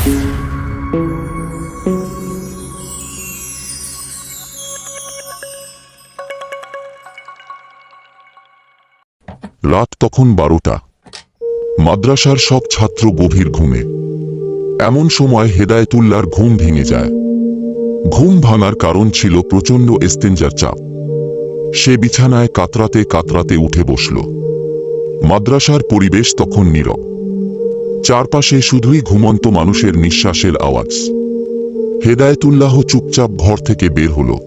রাত তখন 12টা। মাদ্রাসার সব ছাত্র গভীর ঘুমে। এমন সময় হেদায়েতুল্লাহর ঘুম ভেঙে যায়। ঘুম ভাঙার কারণ ছিল প্রচণ্ড ইস্তেঞ্জার চাপ। সে বিছানায় কাতরাতে কাতরাতে উঠে বসল। মাদ্রাসার পরিবেশ তখন নীরব। চারপাশে শুধুই ঘুমন্ত মানুষের নিঃশ্বাসের আওয়াজ। হেদায়েতুল্লাহ চুপচাপ ঘর থেকে বের হল।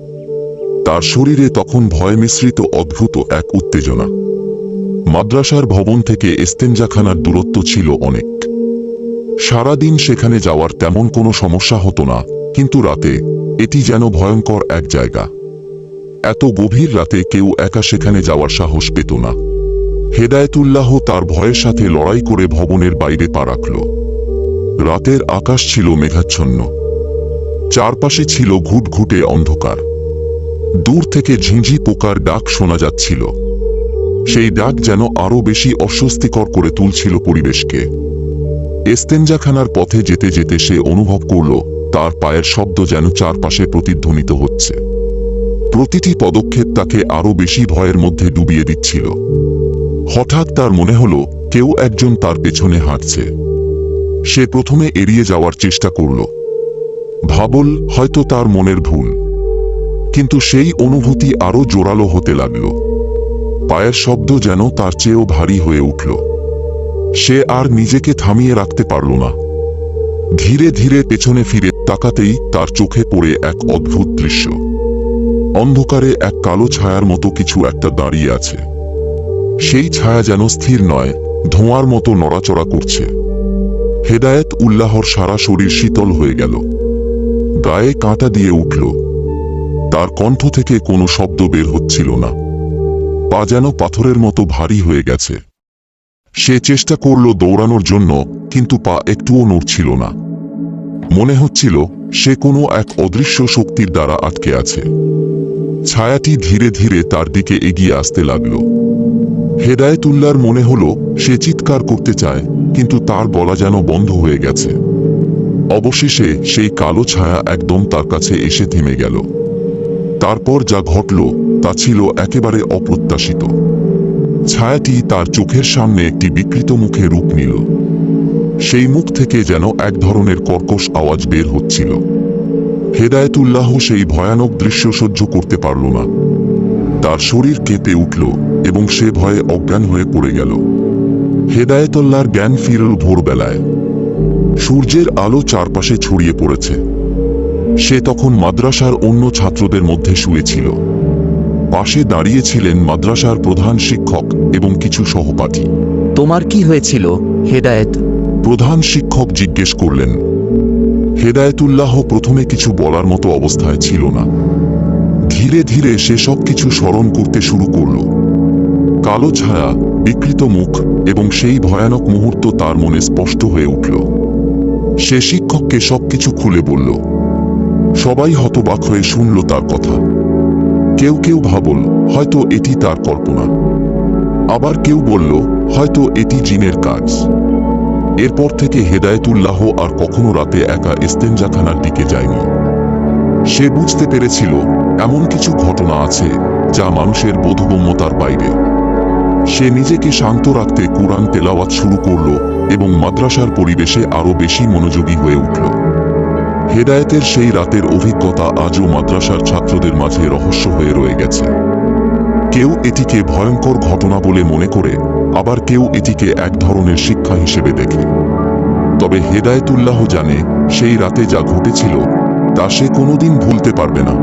তার শরীরে তখন ভয় মিশ্রিত অদ্ভুত এক উত্তেজনা। মাদ্রাসার ভবন থেকে ইস্তেঞ্জাখানার দূরত্ব ছিল অনেক। সারাদিন সেখানে যাওয়ার তেমন কোনো সমস্যা হতো না, কিন্তু রাতে এটি যেন ভয়ঙ্কর এক জায়গা। এত গভীর রাতে কেউ একা সেখানে যাওয়ার সাহস পেত না। হেদায়েতুল্লাহ তার ভয়ের সাথে লড়াই করে ভবনের বাইরে পা রাখল। রাতের আকাশ ছিল মেঘাচ্ছন্ন। চারপাশে ছিল ঘুটঘুটে অন্ধকার। দূর থেকে ঝিঁঝি পোকার ডাক শোনা যাচ্ছিল। সেই ডাক যেন আরো বেশি অস্বস্তিকর করে তুলছিল পরিবেশকে। ইস্তেঞ্জাখানার পথে যেতে যেতে সে অনুভব করল তার পায়ের শব্দ যেন চারপাশে প্রতিধ্বনিত হচ্ছে। প্রতিটি পদক্ষেপ তাকে আরো বেশি ভয়ের মধ্যে ডুবিয়ে দিচ্ছিল। হঠাৎ তার মনে হলো কেউ একজন তার পেছনে হাঁটছে। সে প্রথমে এড়িয়ে যাওয়ার চেষ্টা করল। ভাবল হয়তো তার মনের ভুল। কিন্তু সেই অনুভূতি আরো জোরালো হতে লাগল। পায়ের শব্দ যেন তার চেয়েও ভারী হয়ে উঠল। সে আর নিজেকে থামিয়ে রাখতে পারল না। ধীরে ধীরে পেছনে ফিরে তাকাতেই তার চোখে পড়ে এক অদ্ভুত দৃশ্য। অন্ধকারে এক কালো ছায়ার মতো কিছু একটা দাঁড়িয়ে আছে। সেই ছায়া যেন স্থির নয়, ধোঁয়ার মতো নড়াচড়া করছে। হেদায়েতুল্লাহর সারা শরীর শীতল হয়ে গেল। গায়ে কাঁটা দিয়ে উঠল। তার কণ্ঠ থেকে কোনো শব্দ বের হচ্ছিল না। পা যেন পাথরের মতো ভারী হয়ে গেছে। সে চেষ্টা করল দৌড়ানোর জন্য, কিন্তু পা একটুও নড়ছিল না। মনে হচ্ছিল সে কোনো এক অদৃশ্য শক্তির দ্বারা আটকে আছে। ছায়াটি ধীরে ধীরে তার দিকে এগিয়ে আসতে লাগল। হেদায়েতুল্লাহর মনে হলো সে চিৎকার করতে চায়, কিন্তু তার বলা যেন বন্ধ হয়ে গেছে। অবশেষে সেই কালো ছায়া একদম তার কাছে এসে থেমে গেল। তারপর যা ঘটল তা ছিল একেবারে অপ্রত্যাশিত। ছায়াটি তার চোখের সামনে একটি বিকৃত মুখে রূপ নিল। সেই মুখ থেকে যেন এক ধরনের কর্কশ আওয়াজ বের হচ্ছিল। হেদায়েতুল্লাহ সেই ভয়ানক দৃশ্য সহ্য করতে পারল না। তার শরীর কেঁপে উঠল এবং সে ভয়ে অজ্ঞান হয়ে পড়ে গেল। হেদায়েতুল্লাহর জ্ঞান ফিরল ভোরবেলায়। সূর্যের আলো চারপাশে ছড়িয়ে পড়েছে। সে তখন মাদ্রাসার অন্য ছাত্রদের মধ্যে শুয়েছিল। পাশে দাঁড়িয়েছিলেন মাদ্রাসার প্রধান শিক্ষক এবং কিছু সহপাঠী। তোমার কি হয়েছিল হেদায়েত? প্রধান শিক্ষক জিজ্ঞেস করলেন। হেদায়েতুল্লাহ প্রথমে কিছু বলার মতো অবস্থায় ছিল না। ধীরে ধীরে সে সব কিছু স্মরণ করতে শুরু করল। কালো ছায়া, বিকৃত মুখ এবং সেই ভয়ানক মুহূর্ত তার মনে স্পষ্ট হয়ে উঠল। সে শিক্ষককে সবকিছু খুলে বলল। সবাই হতবাক হয়ে শুনল তার কথা। কেউ কেউ ভাবল হয়তো এটি তার কল্পনা। আবার কেউ বলল হয়তো এটি জিনের কাজ। এরপর থেকে হেদায়েতুল্লাহ আর কখনো রাতে একা ইস্তেঞ্জাখানার দিকে যায়নি। সে বুঝতে পেরেছিল এমন কিছু ঘটনা আছে যা মানুষের বোধগম্যতার বাইরে। সে নিজেকে শান্ত রাখতে কুরআন তেলাওয়াত শুরু করল এবং মাদ্রাসার পরিবেশে আরো বেশি মনোযোগী হয়ে উঠল। হেদায়েতের সেই রাতের অভিজ্ঞতা আজও মাদ্রাসার ছাত্রদের মাঝে রহস্য হয়ে রয়ে গেছে। কেউ এটিকে ভয়ঙ্কর ঘটনা বলে মনে করে, আবার কেউ এটিকে এক ধরনের শিক্ষা হিসেবে দেখে। তবে হেদায়েতুল্লাহ জানে সেই রাতে যা ঘটেছিল তা সে কোনোদিন ভুলতে পারবে না।